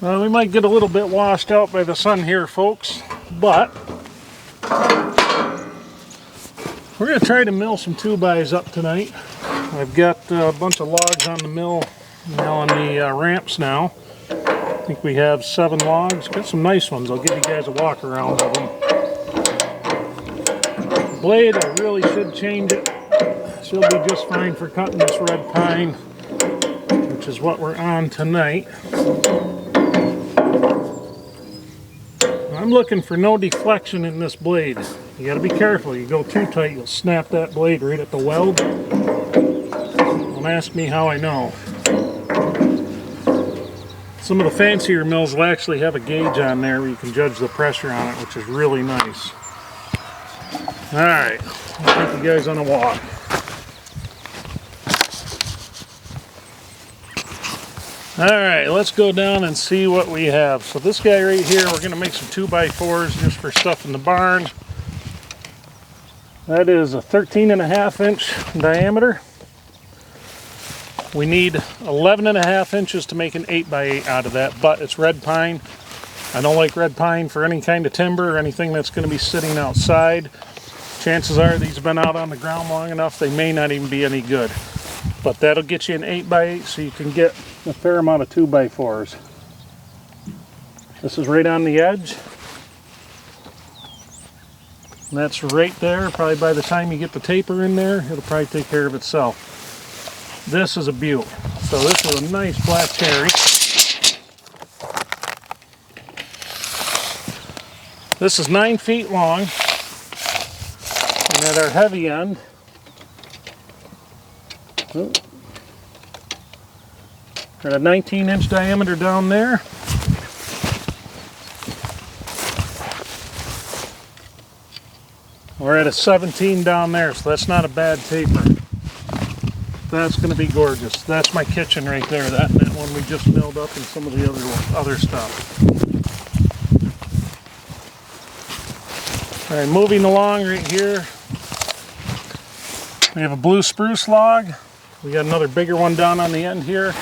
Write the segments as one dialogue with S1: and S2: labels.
S1: We might get a little bit washed out by the sun here, folks, but we're going to try to mill some 2x up tonight. I've got a bunch of logs on the mill on the ramps now. I think we have 7 logs. Got some nice ones. I'll give you guys a walk around of them. The blade, I really should change it. She'll be just fine for cutting this red pine, which is what we're on tonight. I'm looking for no deflection in this blade. You got to be careful. You go too tight, you'll snap that blade right at the weld. Don't ask me how I know. Some of the fancier mills will actually have a gauge on there where you can judge the pressure on it, which is really nice. Alright, I'll take you guys on a walk. Alright, let's go down and see what we have. So this guy right here, we're going to make some 2x4s just for stuff in the barn. That is a 13.5 inch diameter. We need 11.5 inches to make an 8x8 out of that, but it's red pine. I don't like red pine for any kind of timber or anything that's going to be sitting outside. Chances are these have been out on the ground long enough, they may not even be any good. But that'll get you an 8x8 so you can get a fair amount of 2x4s. This is right on the edge. And that's right there. Probably by the time you get the taper in there, it'll probably take care of itself. This is a beaut. So this is a nice black cherry. This is 9 feet long. And at our heavy end, we're at a 19-inch diameter down there. We're at a 17 down there, so that's not a bad taper. That's going to be gorgeous. That's my kitchen right there. That one we just milled up and some of the other stuff. All right, moving along right here. We have a blue spruce log. We got another bigger one down on the end here.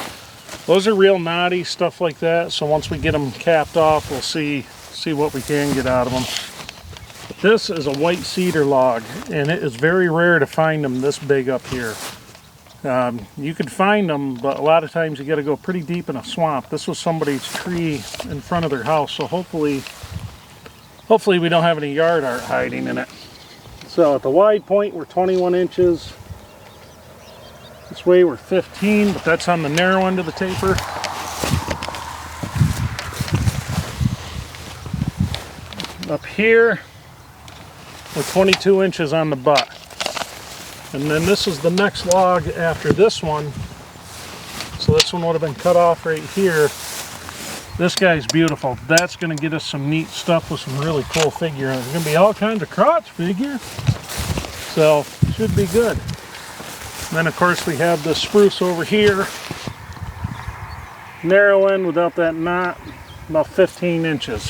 S1: Those are real knotty, stuff like that. So once we get them capped off, we'll see what we can get out of them. This is a white cedar log, and it is very rare to find them this big up here. You could find them, but a lot of times you got to go pretty deep in a swamp. This was somebody's tree in front of their house, so hopefully we don't have any yard art hiding in it. So at the wide point we're 21 inches. This way we're 15, but that's on the narrow end of the taper. Up here we're 22 inches on the butt. And then this is the next log after this one. So this one would have been cut off right here. This guy's beautiful. That's going to get us some neat stuff with some really cool figure. There's going to be all kinds of crotch figure. So, should be good. And then of course we have the spruce over here. Narrow end without that knot, about 15 inches.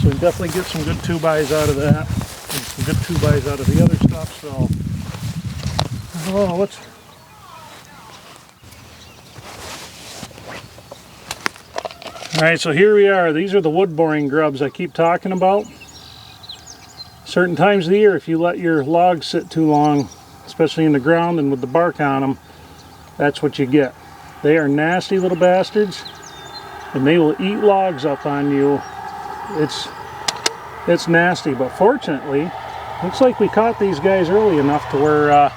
S1: So we definitely get some good 2x out of that. And some good 2x out of the other stuff. So, Alright, so here we are. These are the wood boring grubs I keep talking about. Certain times of the year, if you let your logs sit too long, especially in the ground and with the bark on them, that's what you get. They are nasty little bastards, and they will eat logs up on you. It's nasty, but fortunately, looks like we caught these guys early enough to where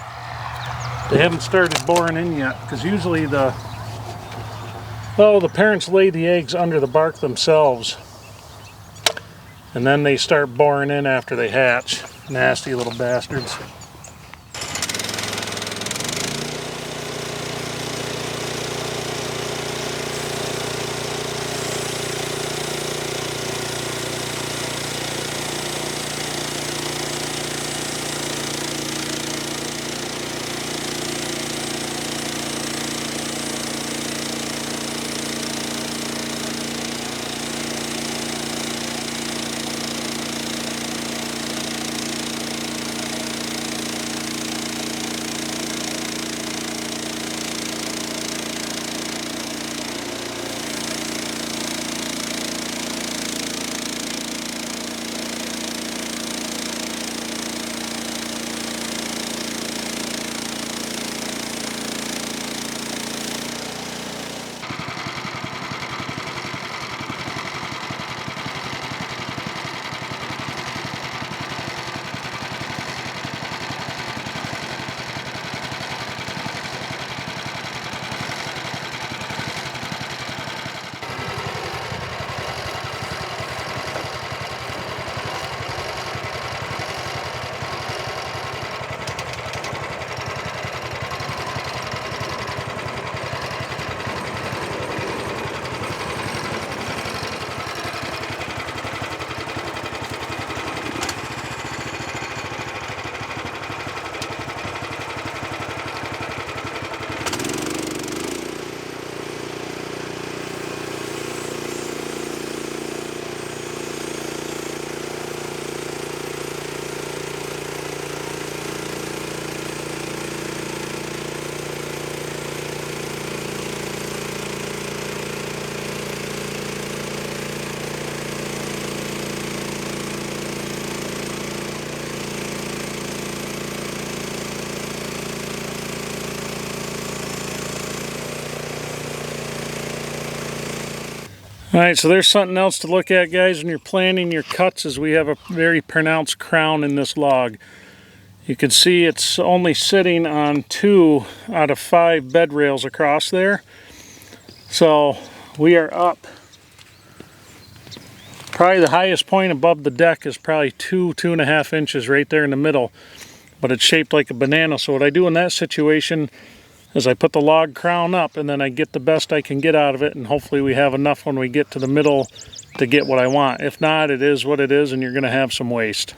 S1: they haven't started boring in yet, because usually the parents lay the eggs under the bark themselves, and then they start boring in after they hatch. Nasty little bastards. Alright, so there's something else to look at, guys, when you're planning your cuts, is we have a very pronounced crown in this log. You can see it's only sitting on 2 out of 5 bed rails across there. So we are up. Probably the highest point above the deck is probably 2.5 inches right there in the middle. But it's shaped like a banana. So what I do in that situation is I put the log crown up and then I get the best I can get out of it, and hopefully we have enough when we get to the middle to get what I want. If not, it is what it is and you're going to have some waste.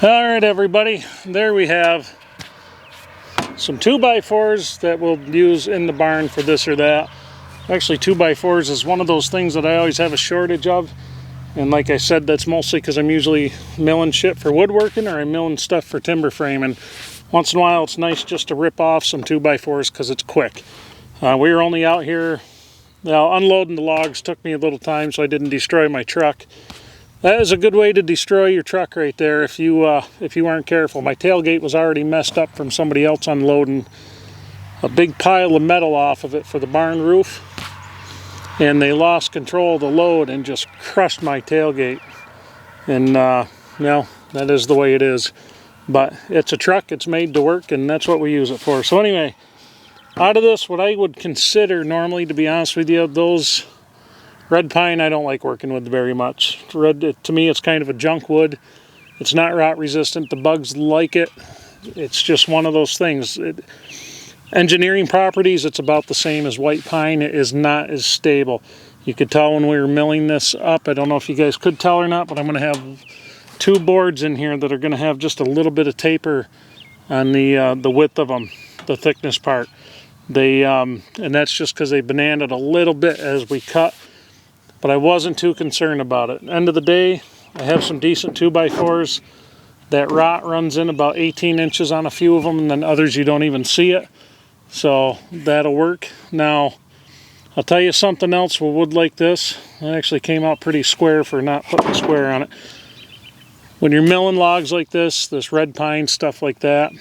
S1: Alright everybody, there we have some 2x4s that we'll use in the barn for this or that. Actually 2x4s is one of those things that I always have a shortage of, and like I said, that's mostly because I'm usually milling shit for woodworking or I'm milling stuff for timber framing. Once in a while it's nice just to rip off some 2x4s because it's quick. We were only out here, now unloading the logs took me a little time so I didn't destroy my truck. That is a good way to destroy your truck right there if you aren't careful. My tailgate was already messed up from somebody else unloading a big pile of metal off of it for the barn roof, and they lost control of the load and just crushed my tailgate. And no, that is the way it is. But it's a truck, it's made to work, and that's what we use it for. So anyway, out of this, what I would consider normally, to be honest with you, those red pine I don't like working with very much. Red, to me, it's kind of a junk wood. It's not rot resistant. The bugs like it. It's just one of those things. Engineering properties, it's about the same as white pine. It is not as stable. You could tell when we were milling this up. I don't know if you guys could tell or not, but I'm going to have 2 boards in here that are going to have just a little bit of taper on the width of them, the thickness part. They and that's just because they bananaed a little bit as we cut, but I wasn't too concerned about it. End of the day, I have some decent 2x4s. That rot runs in about 18 inches on a few of them, and then others you don't even see it. So that'll work. Now, I'll tell you something else with wood like this. It actually came out pretty square for not putting a square on it. When you're milling logs like this red pine, stuff like that,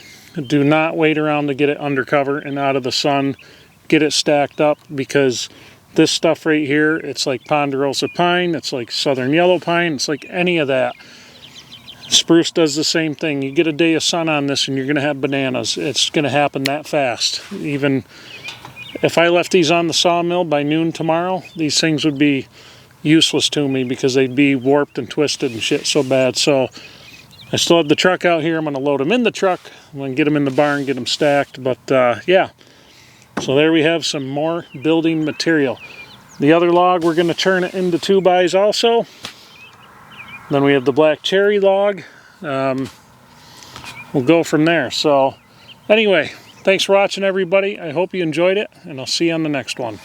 S1: do not wait around to get it undercover and out of the sun. Get it stacked up, because this stuff right here, it's like ponderosa pine, it's like southern yellow pine, it's like any of that. Spruce does the same thing. You get a day of sun on this and you're going to have bananas. It's going to happen that fast. Even if I left these on the sawmill by noon tomorrow, these things would be useless to me because they'd be warped and twisted and shit so bad. So I still have the truck out here. I'm going to load them in the truck. I'm going to get them in the barn, get them stacked. But yeah, so there we have some more building material. The other log, we're going to turn it into 2x also. Then we have the black cherry log. We'll go from there. So anyway, thanks for watching, everybody. I hope you enjoyed it, and I'll see you on the next one.